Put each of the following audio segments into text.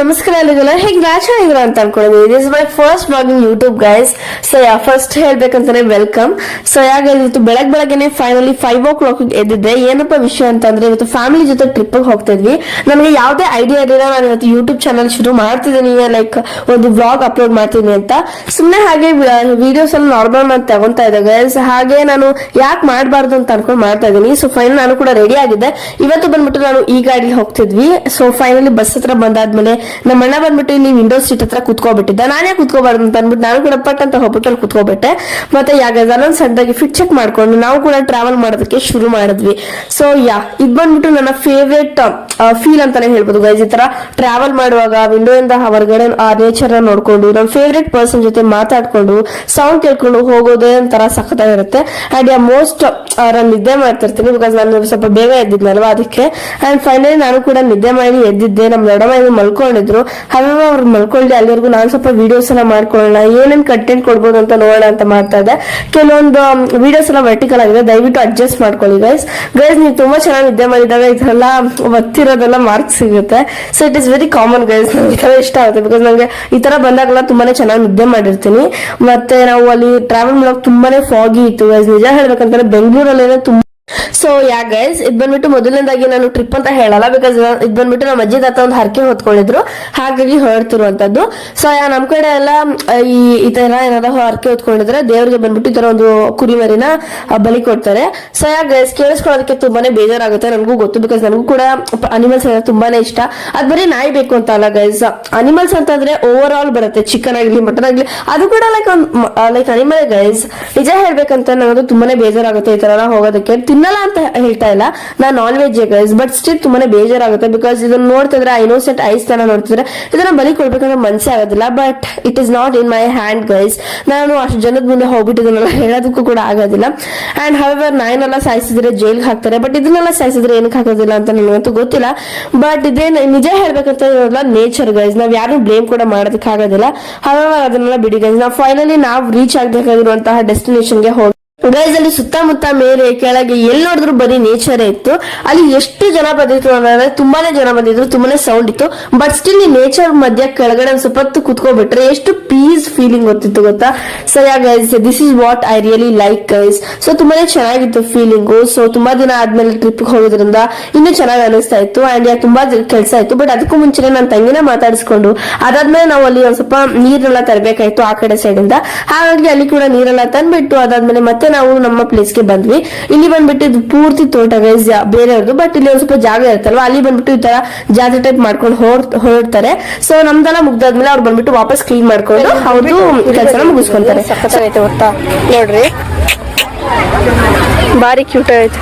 ನಮಸ್ಕಾರ ಎಲ್ಲರಿಗೆಲ್ಲ ಹೇಗಿದ್ದೀರಾ ಚೆನ್ನಾಗಿದ್ದೀರಾ ಅಂತ ಅನ್ಕೊಂಡಿದ್ದೀನಿ. This is my first blog in YouTube guys. So first ಹೇಳ್ಬೇಕಂತಾನೆ ವೆಲ್ಕಮ್. ಸೊ ಇವತ್ತು ಬೆಳಗ್ಗೆನೆ ಫೈನಲಿ 5 o'clock ಎದ್ದಿದ್ದೆ. ಏನಪ್ಪ ವಿಷಯ ಅಂತಂದ್ರೆ ಇವತ್ತು ಫ್ಯಾಮಿಲಿ ಜೊತೆ ಟ್ರಿಪ್ ಹೋಗ್ತಾ ಇದ್ವಿ. ನನಗೆ ಯಾವುದೇ ಐಡಿಯಾ ಇರಲಿಲ್ಲ ನಾನು ಇವತ್ತು ಯೂಟ್ಯೂಬ್ ಚಾನಲ್ ಶುರು ಮಾಡ್ತಿದ್ದೀನಿ, ಲೈಕ್ ಒಂದು ವ್ಲಾಗ್ ಅಪ್ಲೋಡ್ ಮಾಡ್ತೀನಿ ಅಂತ. ಸುಮ್ಮನೆ ಹಾಗೆ ವಿಡಿಯೋಸ್ ಎಲ್ಲ ನಾರ್ಮಲ್ ಮಾಡಿ ತಗೊಂತಾ ಇದ್ದೆ ಗೈಸ್. ಹಾಗೆ ನಾನು ಯಾಕೆ ಮಾಡಬಾರ್ದು ಅಂತ ಅನ್ಕೊಂಡು ಮಾಡ್ತಾ ಇದ್ದೀನಿ. ಸೊ ಫೈನಲ್ ನಾನು ಕೂಡ ರೆಡಿ ಆಗಿದ್ದೆ. ಇವತ್ತು ಬಂದ್ಬಿಟ್ಟು ನಾನು ಈ ಗಾಡಿಲಿ ಹೋಗ್ತಿದ್ವಿ. ಸೊ ಫೈನಲಿ ಬಸ್ ಹತ್ರ ಬಂದಾದ್ಮೇಲೆ ನಮ್ಮ ಅಣ್ಣ ಬಂದ್ಬಿಟ್ಟು ಇಲ್ಲಿ ವಿಂಡೋ ಸೀಟ್ ಹತ್ರ ಕುತ್ಕೋಬಿಟ್ಟಿದ್ದ. ನಾನೇ ಕುತ್ಕೋಬಾರ್ದು ಅಂತ ಅಂದ್ಬಿಟ್ಟು ನಾನು ಕೂಡ ಪಟ್ ಅಂತ ಹೋಗ್ಬಿಟ್ಟು ಕುತ್ಕೋಬಿಟ್ಟೆ. ಮತ್ತೆ ಅದನ್ನೊಂದು ಸಣ್ಣದಾಗಿ ಫಿಟ್ ಚೆಕ್ ಮಾಡ್ಕೊಂಡು ನಾವು ಕೂಡ ಟ್ರಾವೆಲ್ ಮಾಡೋದಕ್ಕೆ ಶುರು ಮಾಡಿದ್ವಿ. ಸೊ ಇದು ಬಂದ್ಬಿಟ್ಟು ನನ್ನ ಫೇವ್ರೇಟ್ ಫೀಲ್ ಅಂತಾನೆ ಹೇಳ್ಬೋದು ಗೈಸ್. ಈ ತರ ಟ್ರಾವೆಲ್ ಮಾಡುವಾಗ ವಿಂಡೋ ಇಂದ ಹೊರಗಡೆ ಆ ನೇಚರ್ ನೋಡ್ಕೊಂಡು ನಮ್ಮ ಫೇವ್ರೇಟ್ ಪರ್ಸನ್ ಜೊತೆ ಮಾತಾಡ್ಕೊಂಡು ಸೌಂಡ್ ಕೇಳ್ಕೊಂಡು ಹೋಗೋದೇ ಒಂಥರ ಸಖತ್ತಾಗಿರುತ್ತೆ. ಅಂಡ್ ಮೋಸ್ಟ್ ನಾನು ನಿದ್ದೆ ಮಾಡ್ತಿರ್ತೀನಿ ಬಿಕಾಸ್ ನಾನು ಸ್ವಲ್ಪ ಬೇಗ ಎದ್ದಿದ್ನಲ್ವಾ ಅದಕ್ಕೆ. ಅಂಡ್ ಫೈನಲಿ ನಾನು ಕೂಡ ನಿದ್ದೆ ಮಾಡಿ ಎದ್ದಿದ್ದೆ. ನಮ್ಮ ದೊಡ್ಡಮ್ಮ ಮಲ್ಕೊಂಡಿದ್ರು. ಹಾಗಾಗಿ ಅವ್ರು ಮಲ್ಕೊಳ್ಳಿ ಅಲ್ಲಿವರೆಗೂ ನಾನು ಸ್ವಲ್ಪ ವಿಡಿಯೋಸ್ ಎಲ್ಲ ಮಾಡ್ಕೊಳ್ಳೋಣ, ಏನೇನ್ ಕಂಟೆಂಟ್ ಕೊಡ್ಬೋದು ಅಂತ ನೋಡೋಣ ಅಂತ ಮಾಡ್ತಾ ಇದ್ದೆ. ಕೆಲವೊಂದು ವಿಡಿಯೋಸ್ ಎಲ್ಲ ವರ್ಟಿಕಲ್ ಆಗಿದೆ, ದಯವಿಟ್ಟು ಅಡ್ಜಸ್ಟ್ ಮಾಡ್ಕೊಳ್ಳಿ ಗೈಸ್. ನೀವು ತುಂಬಾ ಚೆನ್ನಾಗಿ ನಿದ್ದೆ ಮಾಡಿದಾಗ ಇದೆಲ್ಲ ಒತ್ತಿರೋದೆಲ್ಲ ಮಾರ್ಕ್ಸ್ ಸಿಗುತ್ತೆ. So it is very common guys. ನಂಗೆ ಈ ತರ ಇಷ್ಟ ಆಗುತ್ತೆ ಬಿಕಾಸ್ ನಂಗೆ ಈ ತರ ಬಂದಾಗೆಲ್ಲ ತುಂಬಾನೇ ಚೆನ್ನಾಗಿ ನಿದ್ದೆ ಮಾಡಿರ್ತೀನಿ. ಮತ್ತೆ ನಾವು ಅಲ್ಲಿ ಟ್ರಾವೆಲ್ ಮಾಡೋಕೆ ತುಂಬಾನೇ ಫಾಗಿ ಇತ್ತು ಗೈಸ್. ನಿಜ ಹೇಳ್ಬೇಕಂದ್ರೆ ಬೆಂಗಳೂರಲ್ಲೇನೆ ತುಂಬಾ. ಸೊ ಗೈಸ್ ಇದು ಬಂದ್ಬಿಟ್ಟು ಮೊದಲನೇದಾಗಿ ನಾನು ಟ್ರಿಪ್ ಅಂತ ಹೇಳಲ್ಲ ಬಿಕಾಸ್ ಇದು ಬಂದ್ಬಿಟ್ಟು ನಮ್ಮ ಅಜ್ಜಿ ತಾತ ಒಂದು ಹರಕೆ ಹೊತ್ಕೊಂಡಿದ್ರು, ಹಾಗಾಗಿ ಹೊರಡ್ತಿರುವಂತದ್ದು. ಸೊ ನಮ್ ಕಡೆ ಎಲ್ಲ ಈ ತರ ಏನಾದ್ರು ಹರಕೆ ಹೊತ್ಕೊಂಡಿದ್ರೆ ದೇವ್ರಿಗೆ ಬಂದ್ಬಿಟ್ಟು ಈ ತರ ಒಂದು ಕುರಿಮರಿನ ಬಲಿ ಕೊಡ್ತಾರೆ. ಸೊ ಗೈಸ್ ಕೇಳಿಸ್ಕೊಳ್ಳೋದಕ್ಕೆ ತುಂಬಾನೇ ಬೇಜಾರಾಗುತ್ತೆ, ನನಗೂ ಗೊತ್ತು ಬಿಕಾಸ್ ನನಗೂ ಕೂಡ ಅನಿಮಲ್ಸ್ ತುಂಬಾನೇ ಇಷ್ಟ. ಅದ್ ಬರೀ ನಾಯಿ ಬೇಕು ಅಂತ ಅಲ್ಲ ಗೈಸ್, ಅನಿಮಲ್ಸ್ ಅಂತಂದ್ರೆ ಓವರ್ ಆಲ್ ಬರುತ್ತೆ. ಚಿಕನ್ ಆಗ್ಲಿ ಮಟನ್ ಆಗ್ಲಿ ಅದು ಕೂಡ ಲೈಕ್ ಅನಿಮಲ್ ಗೈಸ್. ನಿಜ ಹೇಳ್ಬೇಕಂತ ನನಗೂ ತುಂಬಾನೇ ಬೇಜಾರಾಗುತ್ತೆ ಈ ತರ ಹೋಗೋದಕ್ಕೆ. ತಿನ್ನಲ್ಲ ಅಂತ ಹೇಳ್ತಾ ಇಲ್ಲ, ನಾನು non veg guys, but still ತುಂಬಾನೇ ಬೇಜಾರಾಗುತ್ತೆ ಬಿಕಾಸ್ ಇದನ್ನ ನೋಡ್ತಿದ್ರೆ ಇನ್ನೋಸೆಂಟ್ ಐಸ್ ತರ ನೋಡ್ತಿದ್ರೆ ಇದನ್ನ ಬಲಿ ಕೊಡ್ಬೇಕಂದ್ರೆ ಮನ್ಸೇ ಆಗೋದಿಲ್ಲ. But it is not in my hand guys. ನಾನು ಅಷ್ಟು ಜನದ ಮುಂದೆ ಹೋಗ್ಬಿಟ್ಟಿದ್ದನ್ನೆಲ್ಲ ಹೇಳೋದಕ್ಕೂ ಕೂಡ ಆಗೋದಿಲ್ಲ. ಅಂಡ್ ಹವೆವರ್ ನಾಯಿನೆಲ್ಲ ಸಾಯಿಸಿದ್ರೆ ಜೈಲ್ಗೆ ಹಾಕ್ತಾರೆ, ಬಟ್ ಇದನ್ನೆಲ್ಲ ಸಾಯಿಸಿದ್ರೆ ಏನಕ್ಕೆ ಹಾಕೋದಿಲ್ಲ ಅಂತ ನನಗಂತೂ ಗೊತ್ತಿಲ್ಲ. ಬಟ್ ಇದೇ ನಿಜ ಹೇಳ್ಬೇಕಂತ ನೇಚರ್ ಗೈಸ್, ನಾವ್ ಯಾರು ಬ್ಲೇಮ್ ಕೂಡ ಮಾಡೋದಕ್ಕೆ ಆಗೋದಿಲ್ಲ. ಹವೆವರ್ ಅದನ್ನೆಲ್ಲ ಬಿಡಿ ಗೈಸ್. ನಾವು ಫೈನಲಿ ನಾವು ರೀಚ್ ಆಗ್ಬೇಕಾಗಿರುವಂತಹ ಡೆಸ್ಟಿನೇಷನ್ಗೆ ಹೋಗಿ ಗೈಸ್ ಅಲ್ಲಿ ಸುತ್ತಮುತ್ತ ಮೇಲೆ ಕೆಳಗೆ ಎಲ್ಲಿ ನೋಡಿದ್ರು ಬರೀ ನೇಚರ್ ಇತ್ತು. ಅಲ್ಲಿ ಎಷ್ಟು ಜನ ಬಂದಿದ್ರು ಅಂದ್ರೆ ತುಂಬಾನೇ ಜನ ಬಂದಿದ್ರು, ತುಂಬಾನೇ ಸೌಂಡ್ ಇತ್ತು. ಬಟ್ ಸ್ಟಿಲ್ ಈ ನೇಚರ್ ಮಧ್ಯ ಕೆಳಗಡೆ ಒಂದು ಸ್ವಲ್ಪ ಹೊತ್ತು ಕುತ್ಕೋಬಿಟ್ರೆ ಎಷ್ಟು ಪೀಸ್ ಫೀಲಿಂಗ್ ಗೊತ್ತಿತ್ತು ಗೊತ್ತಾ. So guys this is what I really like guys. So ತುಂಬಾನೇ ಚೆನ್ನಾಗಿತ್ತು ಫೀಲಿಂಗು. ಸೊ ತುಂಬಾ ದಿನ ಆದ್ಮೇಲೆ ಟ್ರಿಪ್ ಹೋಗೋದ್ರಿಂದ ಇನ್ನೂ ಚೆನ್ನಾಗಿ ಅನಿಸ್ತಾ ಇತ್ತು. ಅಂಡ್ ತುಂಬಾ ಕೆಲಸ ಇತ್ತು. ಬಟ್ ಅದಕ್ಕೂ ಮುಂಚೆ ನನ್ನ ತಂಗಿನ ಮಾತಾಡಿಸ್ಕೊಂಡು ಅದಾದ್ಮೇಲೆ ನಾವು ಅಲ್ಲಿ ಒಂದ್ ಸ್ವಲ್ಪ ನೀರ್ನೆಲ್ಲ ತರಬೇಕಾಯ್ತು ಆ ಕಡೆ ಸೈಡ್ ಇಂದ. ಹಾಗಾಗಿ ಅಲ್ಲಿ ಕೂಡ ನೀರೆಲ್ಲ ತಂದ್ಬಿಟ್ಟು ಅದಾದ್ಮೇಲೆ ಮತ್ತೆ ನಾವು ನಮ್ಮ ಪ್ಲೇಸ್ಗೆ ಬಂದ್ವಿ. ಇಲ್ಲಿ ಬಂದ್ಬಿಟ್ಟು ಇದು ಪೂರ್ತಿ ತೋಟ ಗೈಸ್ ಬೇರೆಯವ್ರದ್ದು, ಬಟ್ ಇಲ್ಲಿ ಒಂದ್ ಸ್ವಲ್ಪ ಜಾಗ ಇರುತ್ತಲ್ವಾ ಅಲ್ಲಿ ಬಂದ್ಬಿಟ್ಟು ಈ ತರ ಜಾತ್ರೆ ಟೈಪ್ ಮಾಡ್ಕೊಂಡು ಹೊರಡ್ತಾರೆ. ಸೊ ನಮ್ದೆಲ್ಲ ಮುಗ್ದಾದ್ಮೇಲೆ ಅವ್ರು ಬಂದ್ಬಿಟ್ಟು ವಾಪಸ್ ಕ್ಲೀನ್ ಮಾಡ್ಕೊಂಡು ಅವ್ರದ್ದು ಕೆಲಸ ಮುಗಿಸ್ಕೊಂತಾರೆ. ಸಖತ್ತಾಗೈತೆ ಗೊತ್ತಾ ನೋಡ್ರಿ, ಬಾರಿ ಕ್ಯೂಟ್ ಆಯ್ತು.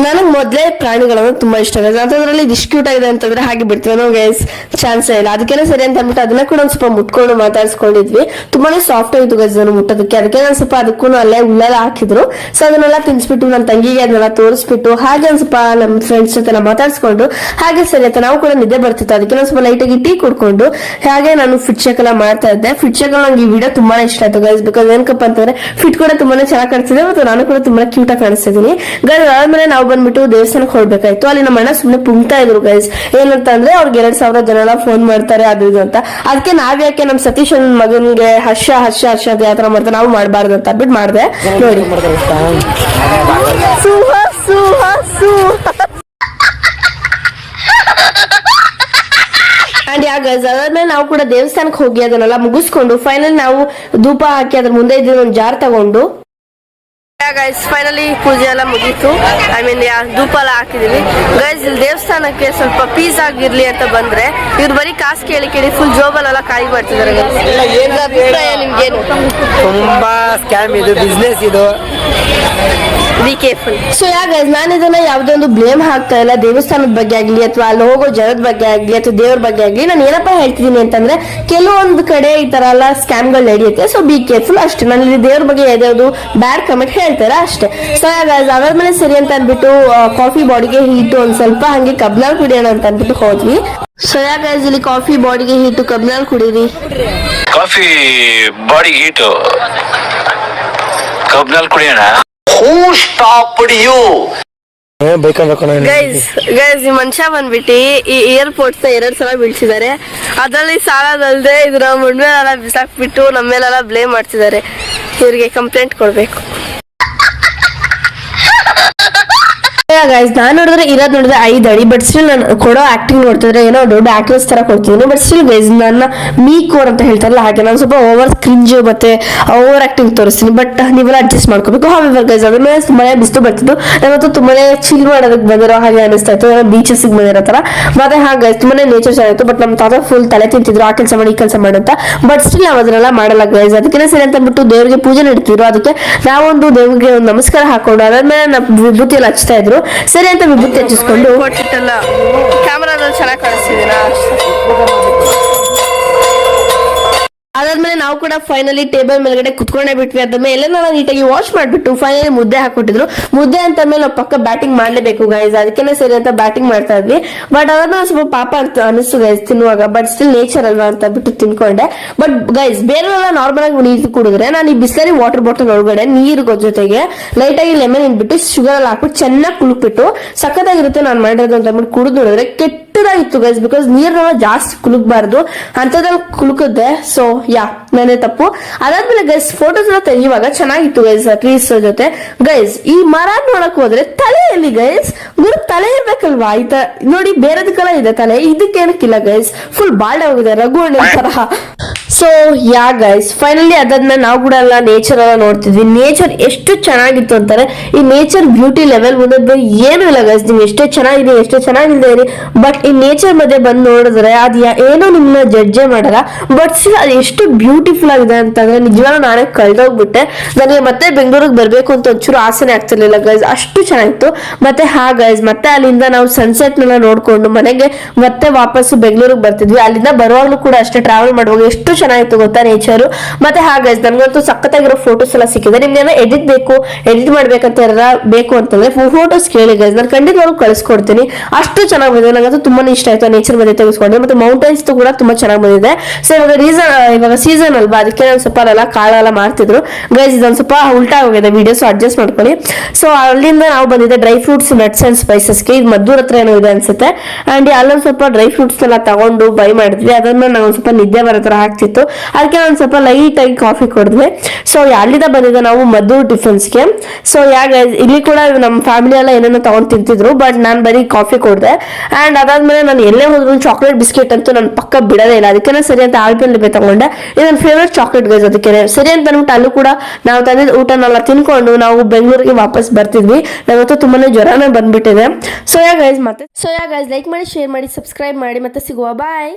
ನನಗ್ ಮೊದ್ಲೇ ಪ್ರಾಣಿಗಳನ್ನ ತುಂಬಾ ಇಷ್ಟ ಗೈಸ್. ಅಂತಂದ್ರಲ್ಲಿ ಇದು ಕ್ಯೂಟ್ ಆಗಿದೆ ಅಂತಂದ್ರೆ ಹಾಗೆ ಬಿಡ್ತೀವಿ ಗೈಸ್, ಚಾನ್ಸ್ ಇಲ್ಲ. ಅದಕ್ಕೆಲ್ಲ ಸರಿ ಅಂತ ಅಂದ್ಬಿಟ್ಟು ಅದನ್ನ ಕೂಡ ಒಂದ್ ಸ್ವಲ್ಪ ಮುಟ್ಕೊಂಡು ಮಾತಾಡ್ಸ್ಕೊಂಡಿದ್ವಿ. ತುಂಬಾನೇ ಸಾಫ್ಟ್ ಆಯ್ತು ಗೈಸ್ ನಾನು ಮುಟ್ಟೋದಕ್ಕೆ. ಅದಕ್ಕೆ ನಾನು ಸ್ವಲ್ಪ ಅದಕ್ಕೂ ಅಲ್ಲೇ ಉಳ್ಳೆಲ್ಲ ಹಾಕಿದ್ರು. ಸೊ ಅದನ್ನೆಲ್ಲ ತಿನ್ಸ್ಬಿಟ್ಟು ನನ್ನ ತಂಗಿಗೆ ಅದನ್ನೆಲ್ಲ ತೋರಿಸ್ಬಿಟ್ಟು ಹಾಗೆ ಒಂದ್ ಸ್ವಲ್ಪ ನಮ್ಮ ಫ್ರೆಂಡ್ಸ್ ಜೊತೆ ಮಾತಾಡ್ಸ್ಕೊಂಡು ಹಾಗೆ ಸರಿ ಅಂತ ನಾವು ಕೂಡ ನಿದ್ದೆ ಬರ್ತಿತ್ತು. ಅದಕ್ಕೆ ನಾನು ಸ್ವಲ್ಪ ಲೈಟ್ ಆಗಿ ಟೀ ಕುಡ್ಕೊಂಡು ಹಾಗೆ ನಾನು ಫಿಟ್ ಚೆಕ್ ಎಲ್ಲ ಮಾಡ್ತಾ ಇದ್ದೆ. ಫಿಟ್ ಚೆಕ್ ನಂಗೆ ಈ ವಿಡಿಯೋ ತುಂಬಾನೇ ಇಷ್ಟ ಆಯ್ತು ಗೈಸ್ ಬಿಕಾಸ್ ಏನಕ್ಕಪ್ಪ ಅಂತಂದ್ರೆ ಫಿಟ್ ಕೂಡ ತುಂಬಾನೇ ಚೆನ್ನಾಗಿ ಕಾಣಿಸ್ತಿದೆ ಮತ್ತು ನಾನು ಕೂಡ ತುಂಬಾ ಕ್ಯೂಟ್ ಆಗಿ ಕಾಣಿಸ್ತಿದ್ದೀನಿ ಗೈಸ್. ಆದ್ಮೇಲೆ ನಾವು ಬಂದ್ಬಿಟ್ಟು ದೇವಸ್ಥಾನಕ್ಕೆ ಹೊರಡ್ಬೇಕಾಯ್ತು. ಅಲ್ಲಿ ನಮ್ಮ ಅಣ್ಣ ಸುಮ್ನೆ ಪುಂಗ್ತಾ ಇದ್ರು ಗೈಸ್. ಏನಂತ ಅಂದ್ರೆ ಅವ್ರಿಗೆ 2,000 ಜನ ಎಲ್ಲ ಫೋನ್ ಮಾಡ್ತಾರೆ ಅದು ಇದು ಅಂತ. ಅದಕ್ಕೆ ನಾವ್ ಯಾಕೆ ನಮ್ ಸತೀಶ್ ಮಗನ್ಗೆ ಹರ್ಷ ಹರ್ಷ ಹರ್ಷ ಅಂತ ಯಾವ ತರ ಮಾಡ್ತಾರೆ ನಾವು ಮಾಡಬಾರ್ದು ಅಂತ ಬಿಟ್ಟು ಮಾಡ್ದೆ. ನೋಡಿ ಅಂಡ್ ಗೈಸ್ ಅದಾದ್ಮೇಲೆ ನಾವು ಕೂಡ ದೇವಸ್ಥಾನಕ್ಕೆ ಹೋಗಿ ಅದನ್ನೆಲ್ಲ ಮುಗಿಸ್ಕೊಂಡು ಫೈನಲ್ ನಾವು ಧೂಪ ಹಾಕಿ ಅದ್ರ ಮುಂದೆ ಇದ್ದ ಒಂದು ಜಾರ್ ತಗೊಂಡು ಗೈಸ್ ಫೈನಲಿ ಪೂಜೆ ಎಲ್ಲ ಮುಗೀತು. ಐ ಮೀನ್ ಧೂಪ ಎಲ್ಲ ಹಾಕಿದೀವಿ ಗೈಸ್. ಇಲ್ಲಿ ದೇವಸ್ಥಾನಕ್ಕೆ ಸ್ವಲ್ಪ ಪೀಸ್ ಆಗಿರ್ಲಿ ಅಂತ ಬಂದ್ರೆ ಇವ್ರು ಬರೀ ಕಾಸು ಕೇಳಿ ಫುಲ್ ಜೋಬಲ್ಲೆಲ್ಲ ಕಾಯಿ ಮಾಡ್ತಿದ್ದಾರೆ. ನಿಮ್ಗೇನು ತುಂಬಾ ಸ್ಕ್ಯಾಮ್ ಇದು, ಬಿಸ್ನೆಸ್ ಇದು, ಬಿ ಕೇರ್ಫುಲ್. ಸೊ ಗೈಸ್ ನಾನು ಇದನ್ನ ಯಾವುದೇ ಒಂದು ಬ್ಲೇಮ್ ಹಾಕ್ತಾ ಇಲ್ಲ ದೇವಸ್ಥಾನದ ಬಗ್ಗೆ ಆಗ್ಲಿ ಅಥವಾ ಅಲ್ಲಿ ಹೋಗೋ ಜನದ ಬಗ್ಗೆ ಆಗ್ಲಿ ಅಥವಾ ದೇವ್ರ ಬಗ್ಗೆ ಆಗ್ಲಿ. ನಾನು ಏನಪ್ಪಾ ಹೇಳ್ತಿದ್ದೀನಿ ಅಂತಂದ್ರೆ ಕೆಲವೊಂದು ಕಡೆ ಈ ತರ ಎಲ್ಲ ಸ್ಕ್ಯಾಮ್ಗಳು ನಡೆಯುತ್ತೆ. ಸೊ ಬಿ ಕೇರ್ಫುಲ್ ಅಷ್ಟೇ. ನಾನು ಇಲ್ಲಿ ದೇವ್ರ ಬಗ್ಗೆ ಯಾವ್ದು ಬ್ಯಾಡ್ ಕಮೆಂಟ್ ಹೇಳ್ತಾರೆ ಅಷ್ಟೇ. ಸೊ ಗೈಸ್ ಅದಾದ್ಮೇಲೆ ಸರಿ ಅಂತ ಅನ್ಬಿಟ್ಟು ಕಾಫಿ ಬಾಡಿಗೆ ಹೀಟು ಒಂದ್ ಸ್ವಲ್ಪ ಹಂಗೆ ಕಬ್ನಾಲ್ ಕುಡಿಯೋಣ ಅಂತ ಅನ್ಬಿಟ್ಟು ಹೋದ್ವಿ. ಸೊ ಗೈಸ್ ಇಲ್ಲಿ ಕಾಫಿ ಬಾಡಿಗೆ ಹೀಟು ಕಬ್ನಾಲ್ ಕುಡೀರಿ. ಕಾಫಿ ಬಾಡಿ ಹೀಟು ಕಬ್ನಾಲ್ ಕುಡಿಯೋಣ. Who stopped you? ಬೇಕಂದ್ರೆ ಗೈಸ್ ಈ ಮನುಷ್ಯ ಬಂದ್ಬಿಟ್ಟು ಈ ಏರ್ಪೋರ್ಟ್ಸ್ 2 ಸಲ ಬೀಳ್ಸಿದ್ದಾರೆ. ಅದ್ರಲ್ಲಿ ಸಾಲದಲ್ದೆ ಇದ್ರ ಮುಂಡ್ಮೇಲೆಲ್ಲ ಬಿಸಾಕ್ಬಿಟ್ಟು ನಮ್ಮೇಲೆಲ್ಲ ಬ್ಲೇಮ್ ಮಾಡ್ತಿದ್ದಾರೆ. ಇವ್ರಿಗೆ ಕಂಪ್ಲೇಂಟ್ ಕೊಡ್ಬೇಕು. ಗೈಸ್ ನಾನು ನೋಡಿದ್ರೆ 5 ಅಡಿ, ಬಟ್ ಸ್ಟಿಲ್ ನಾನು ಕೊಡೋ ಆಕ್ಟಿಂಗ್ ನೋಡ್ತಿದ್ರೆ ಏನೋ ದೊಡ್ಡ ಆಕ್ಟ್ರೆಸ್ ತರ ಕೊಡ್ತಿದ್ದೀನಿ. ಬಟ್ ಸ್ಟಿಲ್ ಗೈಸ್ ನನ್ನ ಮೀಕೋರ್ ಅಂತ ಹೇಳ್ತಾರಲ್ಲ ಹಾಗೆ ನಾನು ಸ್ವಲ್ಪ ಓವರ್ ಕ್ರಿಂಜ್ ಮತ್ತೆ ಓವರ್ ಆಕ್ಟಿಂಗ್ ತೋರಿಸ್ತೀನಿ. ಬಟ್ ನೀವೆಲ್ಲ ಅಡ್ಜಸ್ಟ್ ಮಾಡ್ಕೋಬೇಕು. ಹಾಗೆ ಗೈಸ್ ಅದ್ರ ಮೇಲೆ ತುಂಬಾನೇ ಬಿಸಿಲು ಬರ್ತಿದ್ದು, ನಾವತ್ತು ತುಂಬಾನೇ ಚಿಲ್ ಮಾಡೋದಕ್ಕೆ ಬಂದಿರೋ ಹಾಗೆ ಅನಿಸ್ತಾ ಇತ್ತು, ಬೀಚಸ್ ಬಂದಿರೋ ತರ. ಮತ್ತೆ ಹಾಗೆ ತುಂಬಾನೇ ನೇಚರ್ ಚೆನ್ನಾಗಿತ್ತು. ಬಟ್ ನಮ್ಮ ತಾತ ಫುಲ್ ತಲೆ ತಿಂತಿದ್ರು, ಆ ಕೆಲಸ ಮಾಡಿ ಈ ಕೆಲಸ ಮಾಡಂತ. ಬಟ್ ಸ್ಟಿಲ್ ನಾವು ಅದನ್ನೆಲ್ಲ ಮಾಡಲ್ಲ ಗೈಸ್. ಅದಕ್ಕೆ ಸರಿ ಅಂತ ಅಂದ್ಬಿಟ್ಟು ದೇವರಿಗೆ ಪೂಜೆ ನಡೀತಿದ್ರು. ಅದಕ್ಕೆ ನಾವೊಂದು ದೇವರಿಗೆ ಒಂದು ನಮಸ್ಕಾರ ಹಾಕೊಂಡು ಅದಾದ್ಮೇಲೆ ನಾವು ವಿಭೂತಿ ಎಲ್ಲ ಹಚ್ತಾ ಇದ್ರು. ಸರಿ ಅಂತ ವಿಭೂತಿ ಹಚ್ಚಿಸ್ಕೊಂಡು ಕ್ಯಾಮರಾದಲ್ಲಿ ಚೆನ್ನಾಗಿ ಕಾಣಿಸ್ತಿದ್ದೀರಾ. ಅದಾದ್ಮೇಲೆ ನಾವು ಕೂಡ ಫೈನಲಿ ಟೇಬಲ್ ಮೇಲ್ಗಡೆ ಕುತ್ಕೊಂಡೇ ಬಿಟ್ವಿ. ಅದಾದ್ಮೇಲೆ ಎಲ್ಲ ನೀಟಾಗಿ ವಾಶ್ ಮಾಡ್ಬಿಟ್ಟು ಫೈನಲಿ ಮುದ್ದೆ ಹಾಕೊಟ್ಟಿದ್ರು. ಮುದ್ದೆ ಅಂತ ಮೇಲೆ ನಾವು ಪಕ್ಕ ಬ್ಯಾಟಿಂಗ್ ಮಾಡ್ಲೇಬೇಕು ಗೈಸ್, ಅದಕ್ಕೆ ಸರಿ ಅಂತ ಬ್ಯಾಟಿಂಗ್ ಮಾಡ್ತಾ ಇದ್ವಿ. ಬಟ್ ಅದನ್ನ ಸ್ವಲ್ಪ ಪಾಪ ಅಂತ ಅನಿಸ್ತು ಗೈಸ್ ತಿನ್ನುವಾಗ. ಬಟ್ ಸ್ಟಿಲ್ ನೇಚರ್ ಅಲ್ವಾ ಅಂತ ಬಿಟ್ಟು ತಿನ್ಕೊಂಡೆ. ಬಟ್ ಗೈಸ್ ಬೇರೆಲ್ಲ ನಾರ್ಮಲ್ ಆಗಿ ನೀರು ಕುಡಿದ್ರೆ, ನಾನು ಈ ಬಿಸ್ಲರಿ ವಾಟರ್ ಬಾಟಲ್ ಒಳಗಡೆ ನೀರು ಜೊತೆಗೆ ಲೈಟ್ ಆಗಿ ಲೆಮನ್ ಇಟ್ಬಿಟ್ಟು ಶುಗರ್ ಎಲ್ಲ ಹಾಕ್ಬಿಟ್ಟು ಚೆನ್ನಾಗಿ ಕುಲುಕ್ಬಿಟ್ಟು ಸಖತ್ತಾಗಿರುತ್ತೆ ನಾನು ಮಾಡಿರೋದು ಅಂತ ಅಂದ್ಬಿಟ್ಟು ಕುಡಿದು ನೋಡಿದ್ರೆ ಕೆಟ್ಟದಾಗಿತ್ತು ಗೈಸ್. ಬಿಕಾಸ್ ನೀರನ್ನ ಜಾಸ್ತಿ ಕುಲುಕ್ಬಾರ್ದು ಅಂತದ್ರಲ್ಲಿ ಕುಲುಕುತ್ತೆ. ಸೊ ಯಾ ನಾನೇ ತಪ್ಪು. ಅದಾದ್ಮೇಲೆ ಗೈಸ್ ಫೋಟೋಸ್ ಎಲ್ಲ ತೆಗಿಯುವಾಗ ಚೆನ್ನಾಗಿತ್ತು ಗೈಸ್ ಟ್ರೀಸ್ ಜೊತೆ. ಗೈಸ್ ಈ ಮರ ನೋಡಕ್ ಹೋದ್ರೆ ತಲೆಯಲ್ಲಿ ಗೈಸ್ ತಲೆ ಇರ್ಬೇಕಲ್ವಾ, ಈ ತರ ನೋಡಿ ಬೇರೆದಕ್ಕೆಲ್ಲ ಇದೆ ತಲೆ, ಇದಕ್ಕೇನಕ್ಕಿಲ್ಲ ಗೈಸ್. ಫುಲ್ ಬಾಲ್ಡ್ ಆಗಿದೆ, ರಘು ಅಣ್ಣ ತರ. ಸೊ ಯಾ ಗೈಸ್ ಫೈನಲಿ ಅದಾದ್ಮೇಲೆ ನಾವು ಕೂಡ ಎಲ್ಲ ನೇಚರ್ ಎಲ್ಲ ನೋಡ್ತಿದ್ವಿ. ನೇಚರ್ ಎಷ್ಟು ಚೆನ್ನಾಗಿತ್ತು ಅಂತಾರೆ. ಈ ನೇಚರ್ ಬ್ಯೂಟಿ ಲೆವೆಲ್ ಮುಂದೆ ಏನು ಇಲ್ಲ ಗೈಸ್. ನೀವು ಎಷ್ಟೇ ಚೆನ್ನಾಗಿದೆ ಎಷ್ಟೇ ಚೆನ್ನಾಗಿದ್ದೀರಿ, ಬಟ್ ಈ ನೇಚರ್ ಮಧ್ಯೆ ಬಂದು ನೋಡಿದ್ರೆ ಅದು ಏನೋ ನಿಮ್ಮನ್ನ ಜಡ್ಜೆ ಮಾಡಲ್ಲ. ಬಟ್ ಅದು ಎಷ್ಟು ಬ್ಯೂಟಿಫುಲ್ ಆಗಿದೆ ಅಂತಂದ್ರೆ ನಿಜವಾಗ್ಲೂ ನಾನೇ ಕಳ್ದೋಗ್ಬಿಟ್ಟೆ. ನನಗೆ ಮತ್ತೆ ಬೆಂಗಳೂರಿಗೆ ಬರ್ಬೇಕು ಅಂತ ಒಂಚೂರು ಆಸೆನೆ ಆಗ್ತಿರ್ಲಿಲ್ಲ ಗೈಸ್, ಅಷ್ಟು ಚೆನ್ನಾಗಿತ್ತು. ಮತ್ತೆ ಗೈಸ್ ಮತ್ತೆ ಅಲ್ಲಿಂದ ನಾವು ಸನ್ಸೆಟ್ ನೆಲ್ಲ ನೋಡ್ಕೊಂಡು ಮನೆಗೆ ಮತ್ತೆ ವಾಪಸ್ ಬೆಂಗಳೂರಿಗೆ ಬರ್ತಿದ್ವಿ. ಅಲ್ಲಿಂದ ಬರುವಾಗ್ಲೂ ಕೂಡ ಅಷ್ಟೇ ಟ್ರಾವೆಲ್ ಮಾಡುವಾಗ ಎಷ್ಟು ಚೆನ್ನಾಗಿತ್ತು ಗೊತ್ತಾ ನೇಚರ್. ಮತ್ತೆ ಗೈಸ್ ನನ್ಗಂತೂ ಸಖತ್ತಾಗಿರೋ ಫೋಟೋಸ್ ಎಲ್ಲ ಸಿಕ್ಕಿದೆ. ನಿಮ್ಗೆ ಎಡಿಟ್ ಮಾಡ್ಬೇಕಂತ ಬೇಕು ಅಂತಂದ್ರೆ ಫೋಟೋಸ್ ಕೇಳಿ ಗೈಸ್, ನಾನು ಖಂಡಿತವಾಗ್ಲೂ ಕಳಿಸ್ಕೊಡ್ತೀನಿ. ಅಷ್ಟು ಚೆನ್ನಾಗಿ ಬಂದಿದೆ, ನನಗಂತೂ ತುಂಬಾನೇ ಇಷ್ಟ ಆಯ್ತು ನೇಚರ್ ಮಧ್ಯೆ ತೆಗೆಸ್ಕೊಂಡೆ. ಮತ್ತೆ ಮೌಂಟೈನ್ಸ್ ಕೂಡ ತುಂಬಾ ಚೆನ್ನಾಗಿ ಬಂದಿದೆ. ಸೊ ಇವಾಗ ಸೀಸನ್ ಅಲ್ವಾ, ಅದಕ್ಕೆ ನಾನು ಸ್ವಲ್ಪ ಅಲ್ಲೆಲ್ಲ ಕಾಳೆಲ್ಲ ಮಾಡ್ತಿದ್ರು ಗೈಸ್. ಇದೊಂದು ಸ್ವಲ್ಪ ಉಲ್ಟಾ ಹೋಗಿದೆ ವಿಡಿಯೋಸ್, ಅಡ್ಜಸ್ಟ್ ಮಾಡ್ಕೊಳ್ಳಿ. ಸೊ ಅಲ್ಲಿಂದ ನಾವು ಬಂದಿದ್ದೆ ಡ್ರೈ ಫ್ರೂಟ್ಸ್ ನಟ್ಸ್ ಅಂಡ್ ಸ್ಪೈಸಸ್ಗೆ. ಇದು ಮದ್ದೂರ್ ಹತ್ರ ಏನೋ ಇದೆ ಅನ್ಸುತ್ತೆ. ಅಂಡ್ ಅಲ್ಲೊಂದು ಸ್ವಲ್ಪ ಡ್ರೈ ಫ್ರೂಟ್ಸ್ ಎಲ್ಲ ತಗೊಂಡು ಬೈ ಮಾಡಿದ್ವಿ. ಅದನ್ನ ನಾವು ಒಂದು ಸ್ವಲ್ಪ ನಿದ್ದೆ ಬರೋ ತರ ಆಗ್ತಿತ್ತು, ಅದಕ್ಕೆ ನಾನು ಸ್ವಲ್ಪ ಲೈಟ್ ಆಗಿ ಕಾಫಿ ಕೊಡಿದ್ವಿ. ಸೊ ಅಲ್ಲಿಂದ ಬಂದಿದ್ದೆ ನಾವು ಮದ್ದೂರ್ ಟಿಫನ್ಸ್ಗೆ. ಸೊ ಇಲ್ಲಿ ಕೂಡ ನಮ್ಮ ಫ್ಯಾಮಿಲಿ ಎಲ್ಲ ಏನೇನೋ ತಗೊಂಡು ತಿಂತಿದ್ರು, ಬಟ್ ನಾನು ಬರೀ ಕಾಫಿ ಕೊಡ್ದೆ. ಅಂಡ್ ಅದಾದ್ಮೇಲೆ ನಾನು ಎಲ್ಲೇ ಹೋದ್ರು ಚಾಕ್ಲೇಟ್ ಬಿಸ್ಕೆಟ್ ಅಂತೂ ನಾನು ಪಕ್ಕ ಬಿಡೋದೇ ಇಲ್ಲ. ಅದಕ್ಕೆ ಸರಿ ಅಂತ ಆಲ್ಪೆನ್ಲಿಬೆ ತಗೊಂಡೆ. ಇದು ನನ್ನ ಫೇವ್ರೆಟ್ ಚಾಕ್ಲೇಟ್ ಗೈಸ್. ಅದಕ್ಕೆ ಸರಿ ಅಂತ ಅಂದ್ಬಿಟ್ಟು ಅಲ್ಲೂ ಕೂಡ ನಾವು ತಂದಿದ್ದ ಊಟನೆಲ್ಲ ತಿನ್ಕೊಂಡು ನಾವು ಬೆಂಗಳೂರಿಗೆ ವಾಪಸ್ ಬರ್ತಿದ್ವಿ. ನಾವತ್ತು ತುಂಬಾನೇ ಜ್ವರನೇ ಬಂದ್ಬಿಟ್ಟಿದೆ. ಸೊ ಗೈಸ್ ಲೈಕ್ ಮಾಡಿ, ಶೇರ್ ಮಾಡಿ, ಸಬ್ಸ್ಕ್ರೈಬ್ ಮಾಡಿ. ಮತ್ತೆ ಸಿಗುವ, ಬಾಯ್.